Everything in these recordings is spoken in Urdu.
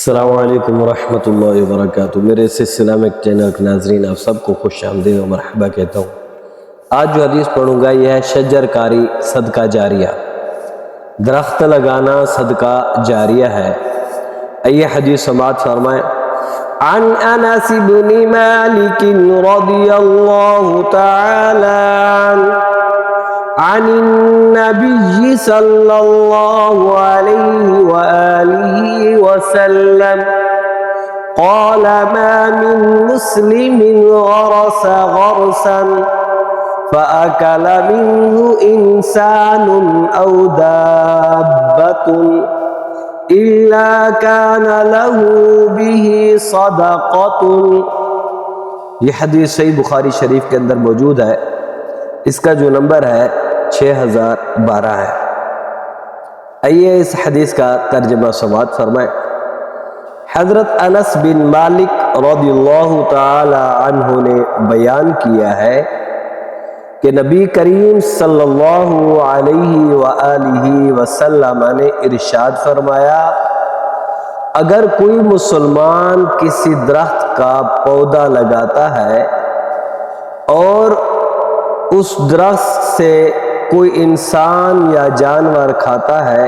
السلام علیکم ورحمۃ اللہ وبرکاتہ۔ میرے اس اسلامک چینل کے ناظرین آپ سب کو خوش آمدید و مرحبا کہتا ہوں۔ آج جو حدیث پڑھوں گا یہ ہے شجر کاری صدقہ جاریہ، درخت لگانا صدقہ جاریہ ہے۔ آئیے حدیث سماعت فرمائیں۔ عن انس بن مالک رضی اللہ تعالی عنہ عن النبي صلى الله عليه وآله وسلم قال ما من مسلم غرس غرسا فأكل منه إنسان أو دابة إلا كان له به صدقة۔ یہ حدیث صحیح بخاری شریف کے اندر موجود ہے، اس کا جو نمبر ہے 6012 ہے۔ آئیے اس حدیث کا ترجمہ سماعت فرمائیں۔ حضرت انس بن مالک رضی اللہ تعالی عنہ نے بیان کیا ہے کہ نبی کریم صلی اللہ علیہ وآلہ وسلم نے ارشاد فرمایا، اگر کوئی مسلمان کسی درخت کا پودا لگاتا ہے اور اس درخت سے کوئی انسان یا جانور کھاتا ہے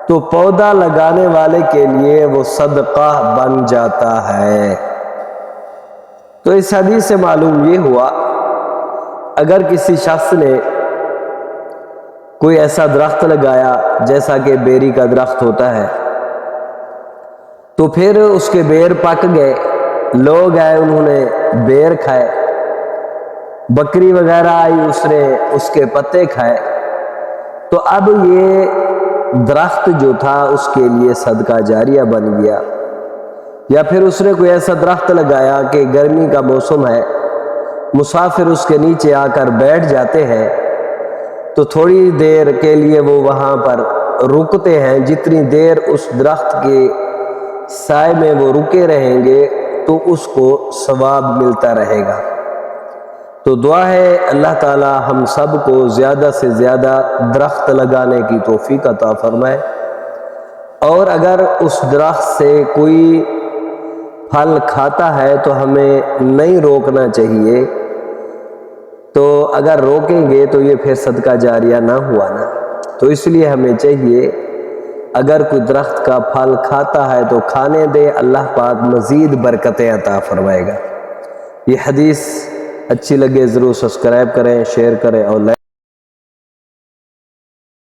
تو پودا لگانے والے کے لیے وہ صدقہ بن جاتا ہے۔ تو اس حدیث سے معلوم یہ ہوا، اگر کسی شخص نے کوئی ایسا درخت لگایا جیسا کہ بیری کا درخت ہوتا ہے، تو پھر اس کے بیر پک گئے، لوگ آئے انہوں نے بیر کھائے، بکری وغیرہ آئی اس نے اس کے پتے کھائے، تو اب یہ درخت جو تھا اس کے لیے صدقہ جاریہ بن گیا۔ یا پھر اس نے کوئی ایسا درخت لگایا کہ گرمی کا موسم ہے، مسافر اس کے نیچے آ کر بیٹھ جاتے ہیں، تو تھوڑی دیر کے لیے وہ وہاں پر رکتے ہیں، جتنی دیر اس درخت کے سائے میں وہ رکے رہیں گے تو اس کو ثواب ملتا رہے گا۔ تو دعا ہے اللہ تعالی ہم سب کو زیادہ سے زیادہ درخت لگانے کی توفیق عطا فرمائے، اور اگر اس درخت سے کوئی پھل کھاتا ہے تو ہمیں نہیں روکنا چاہیے، تو اگر روکیں گے تو یہ پھر صدقہ جاریہ نہ ہوا نا۔ تو اس لیے ہمیں چاہیے اگر کوئی درخت کا پھل کھاتا ہے تو کھانے دے، اللہ پاک مزید برکتیں عطا فرمائے گا۔ یہ حدیث اچھی لگے ضرور سبسکرائب کریں، شیئر کریں اور لائک